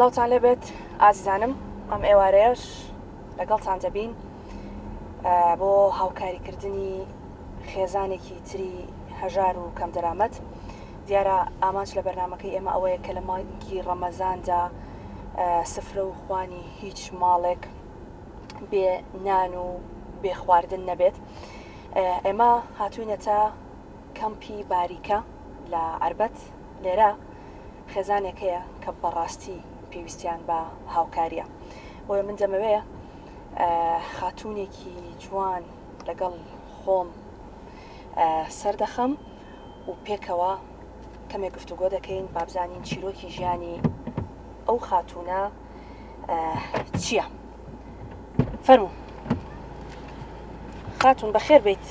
سلااوتان لێبێت ئازیزانم ئەم ئێوارەیەش لەگەڵتان دەبین بۆ هاوکاریکردنی خێزانێکی تری هەژار و کەم دەرامەت. دیارە ئامانج لە بەرنامەکەی ئێمە ئەوەیە کە لە مانگی ڕەمەزاندا سفرە و خوانی هیچ ماڵێک بێ نان و بێ خواردن نەبێت. ئێمە هاتووینە تا کەمپی باریکە لە عەربەت. لێرە خێزانێک هەیە کە بەڕاستی پێویستیان بە هاوکاریە. بۆیە من دەمەوێت خاتوونێکی جوان لەگەڵ خۆم سەردەخەم و پێکەوە کەمێک گفتوگۆ دەکەین با بزانین چیرۆکی ژیانی ئەو خاتوونە چییە. فەرموو خاتون بەخێر بیت.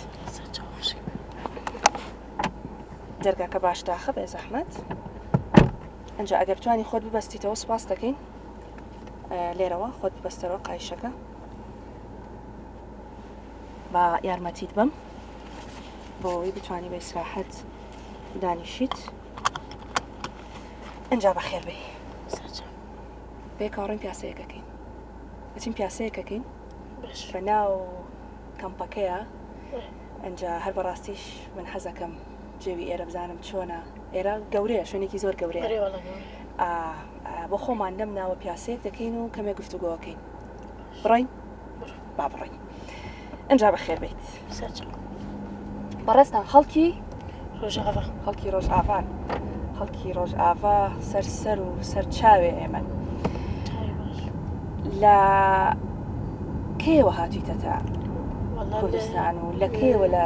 دەرگاکە باش داخە بێ زەحمەت. ئەنجا ئەگەر بتوانی خۆت ببەستیتەوە سپاس دەکەین. لێرەوە خۆت ببەستەرەوە قایشەکە بە یارمەتیت بم بۆەوەی بتوانی بە ئیسراحەت دانیشیت. ئەنجا بەخێر بێ. پێکاڕین پیاسەیەکەکەین. بچین پیاسەیەکەکەین بە ناو کەمپەکەیە. ئەنجا هەر بەڕاستیش من حەزەکەم جێوی ئێرە بزانم چۆنە. ئێرە گەورەیە، شوێنێکی زۆر گەورەیە. بۆ خۆمان لەم ناوە پیاسەیەک دەکەین و کەمێک گفتوگۆکەین. بڕین؟ با بڕین. ئەنجا بەخێر بیت. بەڕێستان خەڵکی ڕۆژئاوا خەڵکی ڕۆژئاوان خەڵکی ڕۆژئاوا سەر و سەر چاوێ ئێمە. لە کێوە هاتوویتە تا کوردستان و لە کێوە لە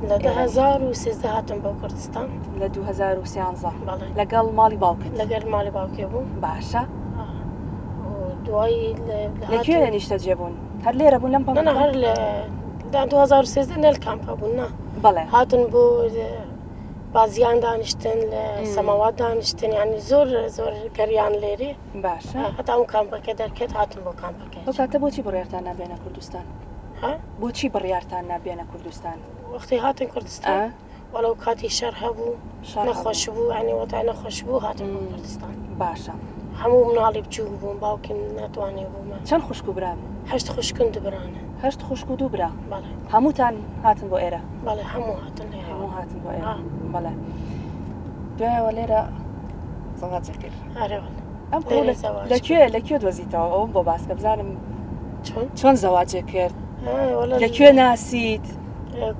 2013 هاتم بۆ کوردستان. لە 2013 لەگەڵ ماڵی باوکت؟ لەگەڵ ماڵی باوکێ بوو. باشە. دوایی لەکوێ نیشتە جێبوون؟ هەر لێرە بوون لەم پەمە؟ هەر لە 2013 نێل کامپە بوون. بەڵێ هاتن بۆ بازیان دانیشتن لە سەماوات دانیشتن، یعنی زۆر زۆر گەریان لێرێ. باشە. هەتا ئەم کامپەکە دەرکێت هاتن بۆ کامپەکە. ئەو کاتە بۆچی بڕیارتان نابێنە کوردستان؟ بۆچی بڕیارتان نابێنە کوردستان؟ وەختی هاتن کوردستان وەڵەو کاتی شەر هەبوو، نەخۆش بوو، ینی وەتای نەخۆش بوو هاتن بۆ کوردستان. باشە. هەموو مناڵی بچوو بووم، باوکیم ناتوانێ بوومە. چەند خوشک و برا؟ 8 خوشکن دوبرانە. 8 خوشک و 2 برا؟ بەڵێ. هەمووتان هاتن بۆ ئێرە؟ بەڵێ هەموو هاتن لێرە. هەموو هاتن بۆ ئێرە. بەڵێ. دوایەوە لێرە زەواجە کرد. ئەم لەکوێ دۆزیتەوە؟ ئەوم بۆ باسکە بزانم چۆن زەواجە کرد؟ لەکوێ ناسیت؟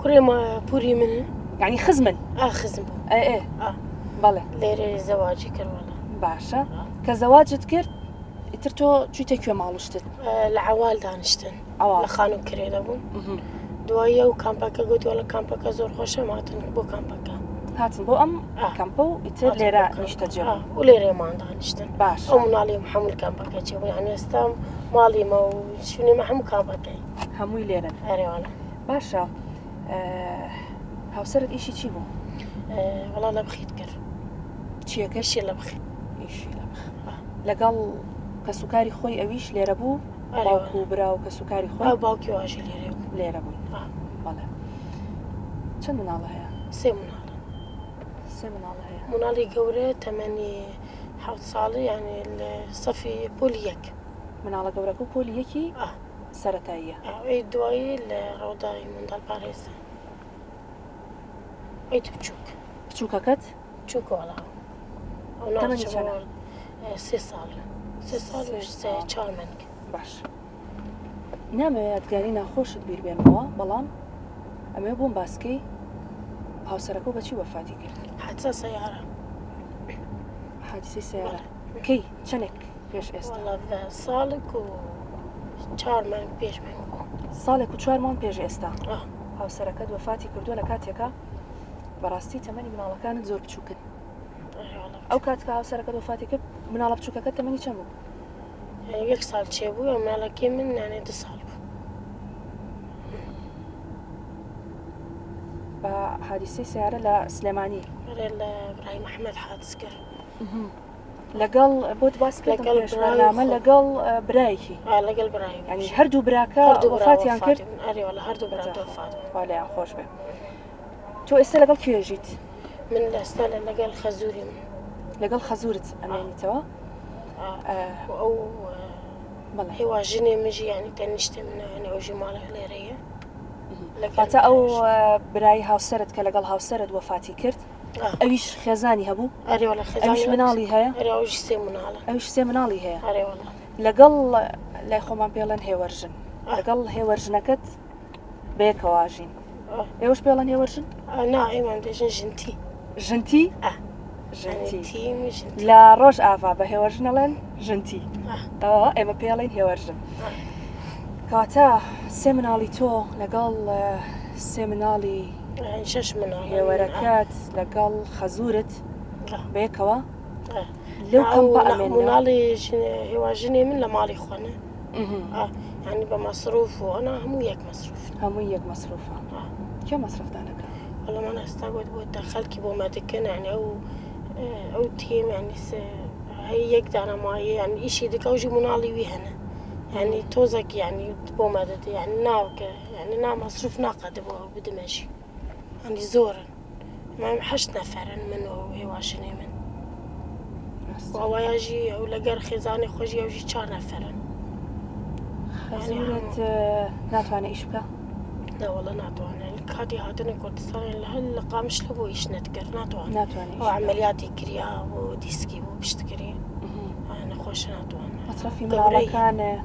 کوڕێمە پوری منە. یعنی خزمن؟ خزم بوو. بەڵێ. لێرە زەواجی کردوەڵە. باشە. کە زەواجت کرد ئیتر تۆ چوویتە کوێ ماڵوشتت؟ لە عەوال دانیشتن، لە خانوو کرێ دەبوون. دوایە و کامپەکە گوتووە لە کامپەکە زۆر خۆشە، هاتن بۆ کامپەکە. هاتن بۆ ئەم کەمپە و ئیتر لێرە نیشتە جێبوون. و لێرەمان دانیشتن. باش. ئەو مناڵیم هەموو کامپەکە چێبوو، یعنی ئێستا ماڵیمە و شوێنێمە هەموو کامپەکەی. هەمووی لێرەن. ئەرێوانە. باشە. هاوسەرت ئیشی چی بوو؟ وەڵا لە بخیت کرد. چیەکە؟ ئیشی لە بخیت. ئیشی لە بخیت. لەگەڵ کەسوکاری خۆی ئەویش لێرە بوو؟ باوکو و برا و کەسوکاری خۆی؟ باوکی واژی لێرە بوو. لێرە بوون. بەڵێ. چەند مناڵە هەیە؟ 3 مناڵ. 3 مناڵ هەیە. مناڵی گەورە تەمەنی 7 ساڵی، یعنی لە سەفی پۆلی 1. مناڵە گەورەکە و پۆلی 1 سەرەتاییە. ئەوەی دوایی لە ڕەودای منداڵ پارێزە. ئەی بچووک. بچووکەکەت؟ بچووکە وەڵاو. تەمەنی چەندە؟ 3 ساڵ. 3 ساڵ و 4 مانگ. باش. نامەوێت یادگاری ناخۆشت بیر بێنمەوە، بەڵام ئەمێ بووم باسکەی هاوسەرەکە و بەچی وەفاتی کرد؟ حادسە سەیارە. حادسەی سەیارە. کەی چەندێک پێش ئێستا؟ ساڵێک و 4 مانگ پێش مانگ. ساڵێک و 4 مانگ پێش ئێستا هاوسەرەکەت وەفاتی کردووە لە کاتێکە بەڕاستی تەمەنی مناڵەکانت زۆر بچووکن. ئەو کاتکە هاوسەرەکەت وەفاتی کرد مناڵە بچووکەکەت تەمەنی چەند بوو؟ 1 ساڵ چێبوو، مناڵەکەی من یانێ 2 ساڵ بوو. بە حادیسەی سیارە لە سلێمانی لە ئیبراهیم ئەحمەد حادس کرد. لەگەڵ بۆت باس کردم پێشبەرنامە لەگەڵ برایەکی؟ لەگەڵ برایم. یعنی هەردوو براکە وەفاتیان کرد؟ ئەرێوەڵە هەردوو برام وەفات بوون. والێیان خۆش بێ. تۆ ئێستا لەگەڵ کێژیت؟ من ئێستا لەگەڵ خەزووریم. لەگەڵ خەزورت ئەمێنیتەوە؟ أو هواجني مجي يعني تنشتي من يعني أوجي ماله ليرية حتى أو براي هاوسرت كلقال هاوسرت وفاتي كرت أويش خزاني هبو أري ولا خزاني أويش منالي هيا أري أوجي سي منالة أويش سي منالي هيا أري ولا لقال لا خو بيلن هيورجن لقال هيورجنكت بيك واجين ايوش بيلن هيورجن نعم عندي جنتي جنتي جنتي لا روش افا بهيورجنلن جنتي اما بيلن هيورجن كاتا سيمنالي تو لقال سيمنالي شش منالي هيوركات لقال خزورت بيكوا لو كان بقى منه منالي هواجني من لمالي خونه يعني بمصروف وأنا همويك مصروفة كم مصروف دانك؟ والله ما أنا استقعد دخلك بوما دكان يعني أو تيم يعني هي يقدر ما يعني إشي دك أوجي منالي ويهنا يعني توزك يعني بوما دت يعني ناوك يعني نا مصروف ناقد بدمشي يعني زورا ما حش نفرن منه هواشني من وهو يجي أو لقر خزاني خوجي أوجي 4 نفرن خزورة ناتواني إيش بكا؟ لا والله ناتواني الكادي هاتني كنت صار هلا قامش لبو إيش ناتواني إيش وعملياتي كريا وديسكي وبشتكري أنا خوش ناتواني مصرفي من على كان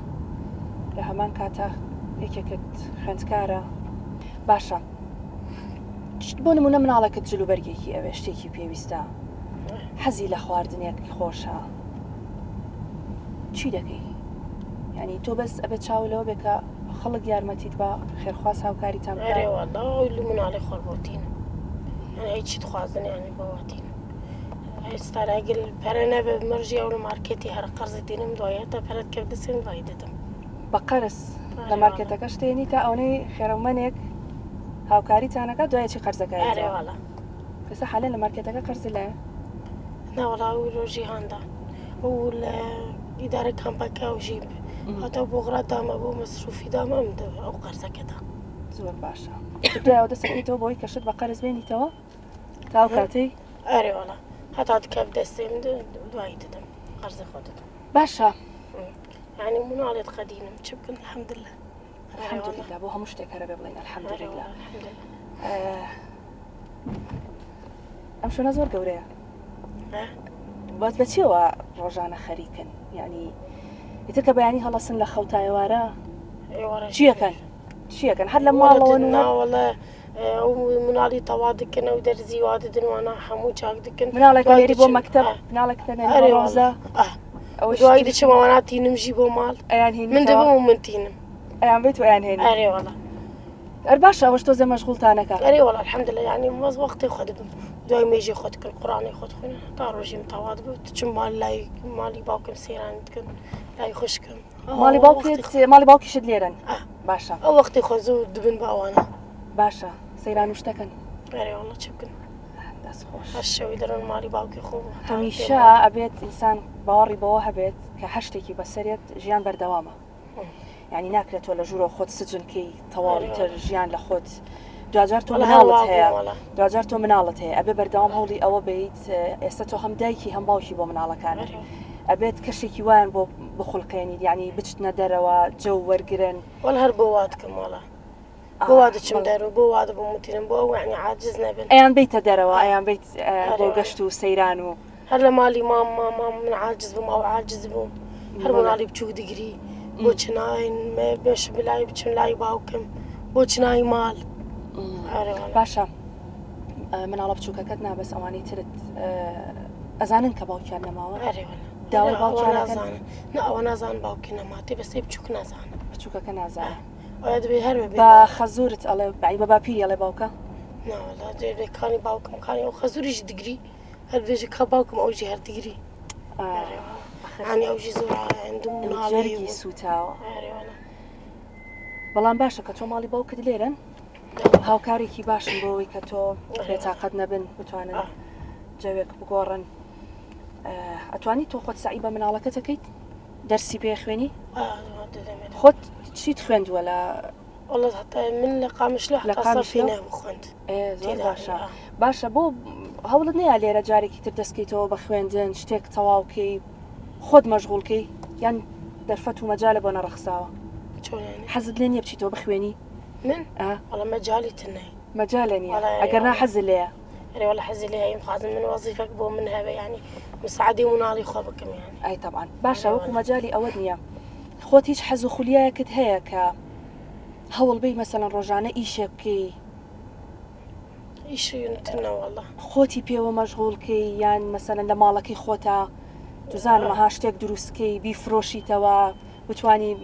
لهمان كاتا هيك خوێندکارە باشە بۆ نمونە مناڵەکەت جلوبەرگێکی ئەوێ شتێکی پێویستە حەزی لە خواردنێکی خۆشە چی دەکەی؟ یعنی تۆ بەس ئەبێت چاولەوە بێکە خەڵک یارمەتیت بە خێرخواز هاوکاریتان بکات؟ ئەرێ وەڵڵا لە مناڵی خۆڵبۆتین یعنی هیچی دخوازن یعنی بەواتین ئێستا ئەگەر پەرە نەبێ مەرجی ئەو لە مارکێتی هەر قەرزی دێنم دوایە تا پەرەت کەوت دەسێن دوای دەدەم بە قەرز لە مارکێتەکە شتێنی تا ئەوەی خێرەومەنێک هاوکاریتانەکە دوایەکی قەرزەکە ئەرێواڵە پێسە حالێن لە مارکێتەکە قەرزی لایە؟ ناوەڵا و ڕۆژی هەندا و لە ئیدارە کامپەکە و ژیب هەتا بۆ غڕاتامە بۆ مەسروفی دامەم ئەو قەرزەکەدا زۆر باشە دوایەوە دەسەکەیتەوە بۆی کەشت بە قەرز بێنیتەوە تا ئەو کاتەی؟ ئەرێواڵە هەتا دکەم دەستێم دوایی دەدەم قەرزە خۆ دەدەم باشە يعني مناڵێت قەدینم چ بکەن الحەمدلله الحەمدلله بۆ هەموو شتێک هەرە بێ بڵێن الحەمدلله ئەم شوێنە زۆر گەورەیە بەت بەچیەوە ڕۆژانە خەریکن یعنی ئیتر کە بەیانی هەڵەسن لە خەوتایەوارە چیەکەن هەر لە ماڵەوە ناوەڵە ئەو مناڵی تەوا دکن ئەو دەرزی وا دەدنوانە هەموو چاک دکن مناڵێک لێری بۆ مەکتەب مناڵێک ڕۆزە دوایی دەچمەوە تینمژی بۆ ماڵ من دەبم و من تینم ئەیان بێت و ئەیان هێنی ئەرێوەڵە ئەر باشە ئەوەش تۆ زە مەشغوڵتانەکە ئەرێوەڵە الحەمدلله یعنی مەز وەختی خۆ دەبم دوای مێژی خۆت کرد قورآنی خۆت خوێنە تا ڕۆژیم تەوا دەبێت چم مال لای مالی باوکم سەیران دکن لای خوشکم مالی باوکیشت لێرن باشە ئەو وەختی خۆ زوو دبن بە ئەوانە باشە سەیران وشتەکەن ئەرێوەڵە چ بکەن دەستخۆش هەر شەوی دەرن مالی باوکی خۆ هەمیشە ئەبێت ئینسان باوەڕی بەوە هەبێت کە هەر شتێکی بەسەرێت ژیان بەردەوامە یعنی ناکرێت تۆ لە ژوورە خۆت سجنکەی تەواوی تر ژیان لە خۆت دوجار تۆ مناڵت هەیە دوجار تۆ مناڵت هەیە ئەبێ بەردەوام هەوڵی ئەوە بێیت ئێستا تۆ هەم دایکی هەم باوکی بۆ مناڵەکانە ئەبێت کەشێکی وایان بۆ بخڵقێنیت یعنی بچنە دەرەوە جەو وەرگرن وەڵ هەر بۆ وا دکەم وەڵا بۆ وا دەچم دەرەوە بۆ وا دەبم وتیرم بۆ ئەو یعنی عاجز نەبن ئەیان بیتە دەرەوە ئەیان بیت بۆ گەشت و سەیران و هەر لە مالی مام من عاجز بووم ئەو عاجز بووم هەر مناڵی بچوو دگری بۆ چناین بێش بلای بچن لای باوکم بۆ چنای ماڵ باشە مناڵە بچووکەکەت نابەس ئەوانەی ترت ئەزانن کە باوکیان نەماوە داوای باوکیانەکەن ئەوە نازان باوکی نەماتی بەسێ بچووک نازانە بچووکەکە نازانە ئەوە دەبێ هەر بە خەزورت ئەڵێ بە باپیری ئەڵێ باوکە ناوەڵا دێکانی باوکم کانی ئەو خەزوریش دگری هەر بێژە کا باوکم ئەوژی هەر دگری عنی ئەوژی زۆر هەندوم مناڵێکی سوتاوە بەڵام باشە کە تۆ ماڵی باوکت لێرن هاوکارێکی باشن بۆەوەی کە تۆ بێتاقەت نەبن بتوانن جەوێک بگۆڕن ئەتوانی تۆ خۆت سعی بە مناڵەکە دەکەیت دەرسی پێ خوێنی خۆت چیت خوێندووە لە والله حتى من لە قامشلو حتا سەفی نەبخوێند زۆر باشە باشە بۆ هەوڵت نەیە لێرە جارێکی تر دەستکەیتەوە بە خوێندن شتێک تەواوکەی خۆت مەشغوڵکەی یان دەرفەت و مەجالە بۆ نەڕەخساوە چۆن يعني حەزت لێ نییە بچیتەوە بخوێنی من والله مجالي تنهي مەجالە نییە والله ئەگەر نا حەز لێە يعني والله حزي لي هي مخازن من وظيفة بو من هذا يعني مساعدي ونالي خبكم يعني ئای طبعا باشە وەکو مەجای ئەوە نییە خۆت هیچ حەز و خولیایەکت هەیە کە هەوڵبەی مەسەڵەن ڕۆژانە ئیشێک بکەی ايش ينتنا والله خۆتی پێوە مەشغوڵکەی یان مەسەلەن لە ماڵەکەی خۆتە توزانم ها شتێک دروستکەی بیفرۆشیتەوە بتوانی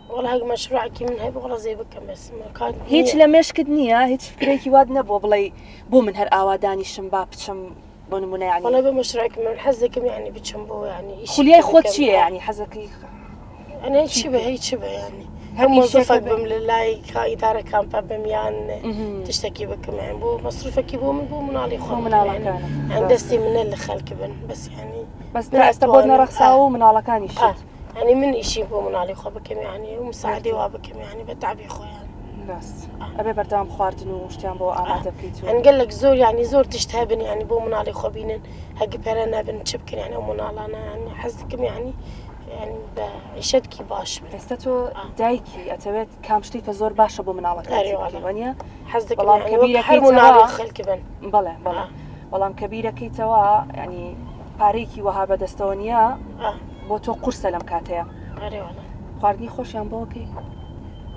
والله هاي مشروعك من هاي والله زي بكم بس ما كان هیچ لە مێشکت نییە هیچ فکرێکی واد نەبووە بڵێ بۆ من هەر ئاوادانیشم با بچم بۆ نمونە یعنی والله بمشروعك من حزكم يعني بتشمبو يعني خولیای خۆت چییە یعنی حەزەکەی أنا هيك شبه يعني هم موظفك بم لله كإدارة كان بميان تشتكي بكم يعني بو مصروفك بو من علي خو من على يعني كان عند دستي من اللي خلك بن بس يعني بس استبودنا رخصاو من على كان يشد يعني من إشي بو من علي خو بكم يعني ومساعدة وابكم يعني بتعبي خو يعني بس أبي بردام خواردن وشتيان بو آمادة بكيتو يعني قال لك زور يعني زور تشتهبن يعني بو من علي خو بينن هاجي بيرنا بن تشبكن يعني ومن على أنا يعني حزكم يعني بعيشتكي باش استتو دايكي أتويت كام شتي كزور باشا بو من على كان ونيا حزك بلام يعني كبيرة كيتوا خلك بن بلا بلام كبيرة كيتوا يعني باريكي وهابة دستونيا بۆ تۆ قورسە لەم کاتەیە خواردنی خۆشیان بۆکەی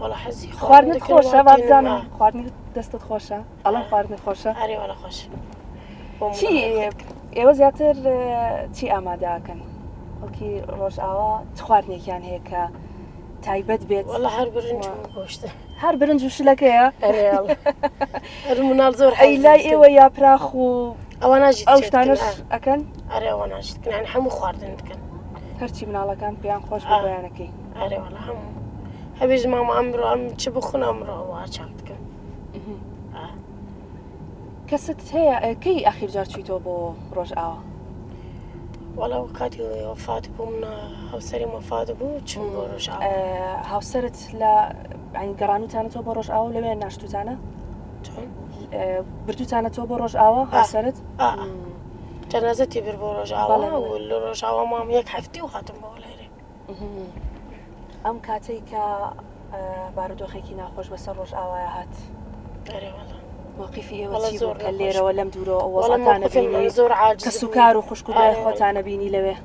والله حزي خواردنت خۆشە بابزانم خواردنی دەستت خۆشە ئەڵەن خواردنت خۆشە چی ئێوە زیاتر چی ئامادەکەن ئەوکی ڕۆژئاوا خواردنێکیان هەیە کە تایبەت بێت والله هەر برنج گۆشتە هەر برنج و شلەکەیە هەر مناڵ زۆر ئەی لای ئێوە یاپراخ و ئەوە ناژیت ئەو شتانەش ئەکەن ئەرێ ئەوە ناژیت يعني هەموو خواردن دکەن هەرچی مناڵەکان پێیان خۆش بۆیانەکەی ئەرێ والله هەموو هەبێژ ماما ئەمڕۆ ئەم چ بخۆن ئەمڕۆ وا چاک دکەن کەست هەیە کەی ئاخیر جار چیتۆ بۆ ڕۆژئاوا والله کاتی وفات بوو منە هاوسەری وفات بوو چون بۆ ڕۆژئاوا هاوسەرت لە گەڕانوتانەتەوە بۆ ڕۆژئاوا لەوێ ناشتوتانە بردوتانەتەوە بۆ ڕۆژئاوا هاوسەرت جەنازەتی بر بۆ ڕۆژئاوا و لە ڕۆژئاوا مام یەک هەفتی و هاتم بۆ لێرێ ئەم کاتەی کە بارودۆخێکی ناخۆش بەسەر ڕۆژئاوایە هات موقفی ئێوە چی بوو کە لێرەوە لەم دوورەوە وەڵاتانە بینی زۆر عاجز کە سوکار و خوشکودای خۆتانە بینی لەوێ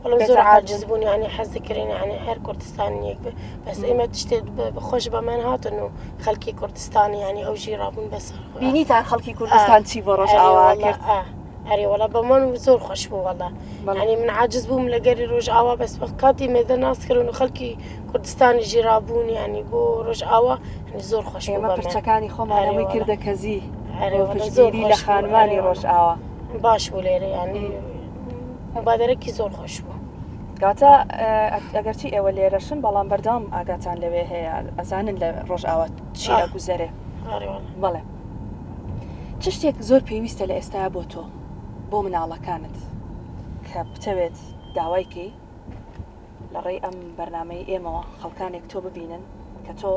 والله زۆر عاجز بوون يعني حەز دەکرێن يعني هەر کوردستانیەک بەس ئێمە تشتێت بخۆش بەمان هاتن و خەڵکی کوردستانی يعني ئەو ژیرابوون بەسەر بینیتان خەڵکی کوردستان چی بۆ ڕۆژئاوا کرد ئەرێ وەڵا بەمان زۆر خۆش بوو وەڵا يعني من عاجز بووم لەگەری ڕۆژئاوا بەس کاتی مێدە ناسکردن و خەڵکی کوردستانی ژیرابوون يعني بۆ ڕۆژئاوا زۆر خۆش بوو ئێمە پرچەکانی خۆمانەوەی کردە کەزی پشتگیری لە خانمانی ڕۆژئاوا باش بوو لێرە يعني مبادرەکی زۆر خۆش بوو کاتە ئەگەرچی ئێوە لێرەشن بەڵام بەردام ئاگاتان لەوێ هەیە ئەزانن لە ڕۆژئاوا چی ئەگوزەرێ بەڵێ چ شتێک زۆر پێویستە لە ئێستایا بۆ تۆ بۆ مناڵەکانت کە بتەوێت داوایکەی لە ڕێی ئەم بەرنامەی ئێمەوە خەڵکانێک تۆ ببینن کە تۆ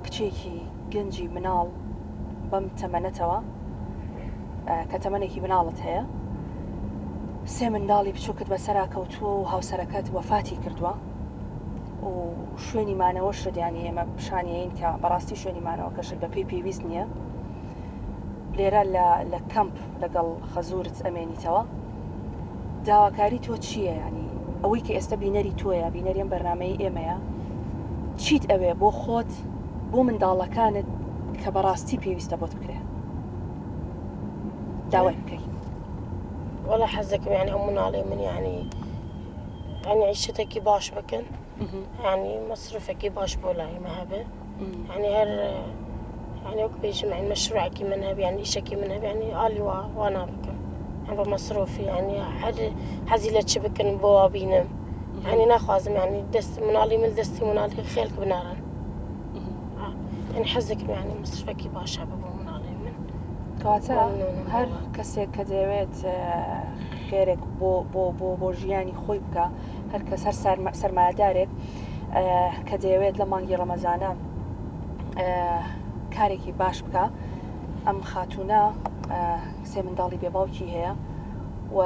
کچێکی گەنجی مناڵ بەم تەمەنەتەوە کە تەمەنێکی مناڵت هەیە سێ منداڵی بچووکت بەسەرا کەوتووە و هاوسەرەکەت وەفاتی کردووە و شوێنی مانەوە شدیانی ئێمە پیشانیین کە بەڕاستی شوێنی مانەوە کەشت بە پێی پێویست نییە لێرە لە کەمپ لەگەڵ خەزورت ئەمێنیتەوە داواکاری تۆ چییە ینی ئەوەی کە ئێستا بینەری تۆیە بینەریم بەرنامەی ئێمەیە چیت ئەوێ بۆ خۆت بۆ منداڵەکانت کە بەڕاستی پێویستە بۆت بکرێ داوای بکەی ولا حزكم يعني أم علي من يعني عيشتك باش بكن يعني مصرفك باش بولاي ما هبه يعني هر يعني وقت بيجي يعني مشروعك منها يعني إشك منها يعني قالي وانا بكن يعني بمصروفي يعني حزيلة شبكن بوابينم يعني ناخذ يعني دست منالي من دستي منالي خيلك بنارن يعني حزكم يعني مصرفك باش هبه کەواتە هەر کەسێک کە دەوێت خێرێک بۆ ژیانی خۆی بکە هەر کەس هەر سەرمایه‌دارێک کە دەیەوێت لە مانگی ڕەمەزانە کارێکی باش بکە ئەم خاتوونە سێ منداڵی بێباوکی هەیە و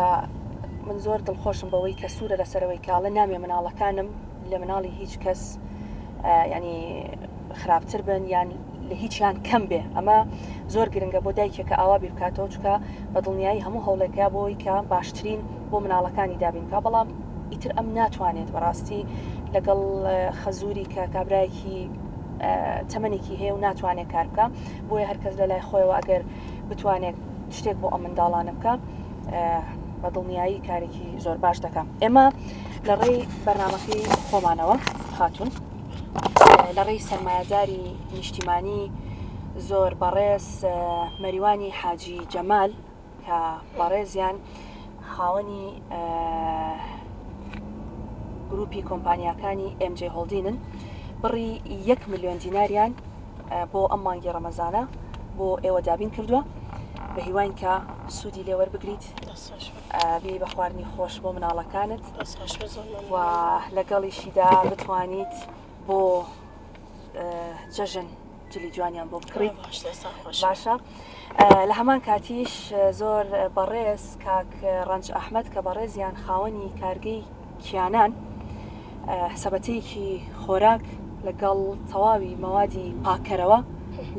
من زۆر دڵخۆشم بەوەی کە سوورە لەسەرەوەی کاڵە نامێ مناڵەکانم لە مناڵی هیچ کەس ینی خراپتر بن یان لە هیچیان کەم بێ. ئەمە زۆر گرنگە بۆ دایکێک کە ئاوا بیر بکاتەوە، چکە بە دڵنیایی هەموو هەوڵێکە بۆی کە باشترین بۆ مناڵەکانی دابینکە. بەڵام ئیتر ئەم ناتوانێت بەڕاستی لەگەڵ خەزوری کە کابراایکی تەمەنێکی هەیە و ناتوانێت کار بکە. بۆیە هەرکەس لە لای خۆیەوە ئەگەر بتوانێت شتێک بۆ ئەم منداڵانە بکە بە دڵنیایی کارێکی زۆر باش دەکەم. ئێمە لە ڕێی بەرنامەکەی خۆمانەوە هاتوون لە ڕێی سەرمایه‌داری نیشتیمانی زۆر بەڕێز مەریوانی حاجی جەمال کە بەڕێزیان خاوەنی گروپی کۆمپانیاکانی MJ هۆڵدینن، بڕی 1 ملیۆن دیناریان بۆ ئەم مانگی ڕەمەزانە بۆ ئێوە دابین کردووە، بە هیوان کە سوودی لێوەربگریت بێ بە خواردنی خۆش بۆ مناڵەکانت و لەگەڵیشیدا بتوانیت بۆ جەژن جلی جوانیان بۆ بکڕیت. باشە. لە هەمان کاتیش زۆر بەڕێز کاک ڕەنج ئەحمەد کە بەڕێزیان خاوەنی کارگەی کیانان سەبەتەیەکی خۆراک لەگەڵ تەواوی مەوادی پاکەرەوە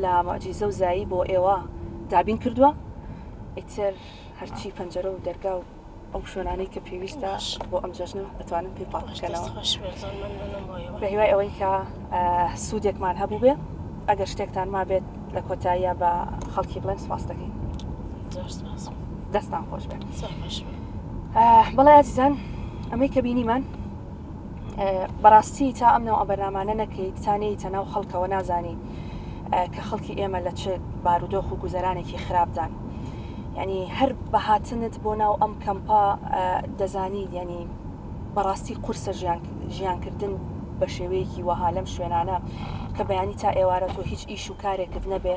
لە مەعجیزە و زایی بۆ ئێوە دابین کردووە. ئیتر هەرچی پەنجەرە و دەرگا و ئەو شوێنانەی کە پێویستە بۆ ئەم جەژنە دەتوانن پێ پاکەکەنەوە. بە هیوای ئەوەی کە سوودێکمان هەبوو بێ، ئەگەر شتێکتان ما بێت لە کۆتاییە بە خەڵکی بڵێن سپاس دەکەین. دەستان خۆش بێت. بەڵێ عەزیزان، ئەمەی کە بینیمان بەڕاستی تا ئەم نەوە بەرنامانە نەکەیت تانەیتە ناو خەڵکەوە نازانی کە خەڵکی ئێمە لە چه بارودۆخ و گوزەرانێکی خراپدان. ینی هەر بەهاتنت بۆ ناو ئەم کەمپا دەزانیت، ینی بەڕاستی قورسە ژیانکردن بە شێوەیەکی وەها لەم شوێنانە کە بەیانی تا ئێوارە تۆ هیچ ئیش و کارێکت نەبێ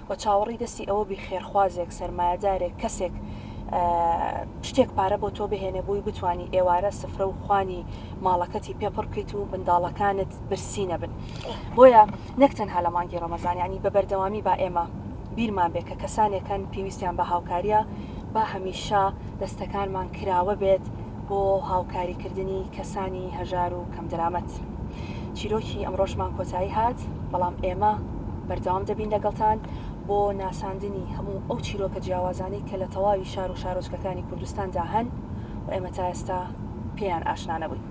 و چاوەڕی دەستی ئەوە بی خێرخوازێک سەرمایەدارێک کەسێک شتێک پارە بۆ تۆ بهێنێ بۆی بتانی ئێوارە سفرە و خوانی ماڵەکەتی پێپڕ بکەیت و منداڵەکانت برسی نەبن. بۆیە نەک تەنها لە مانگی ڕەمەزان، ینی بە بەردەوامی با ئێمە بیرمان بێ کە کەسانێکن پێویستیان بە هاوکاریە با هەمیشە دەستەکانمان کراوە بێت بۆ هاوکاریکردنی کەسانی هەژار و کەم درامەت. چیرۆکی ئەمڕۆژمان کۆتایی هات، بەڵام ئێمە بەردەوام دەبین لەگەڵتان بۆ ناساندنی هەموو ئەو چیرۆکە جیاوازانەی کە لە تەواوی شار و شارۆچکەکانی کوردستاندا هەن و ئێمە تا ئێستا پێیان ئاشنا نەبووین.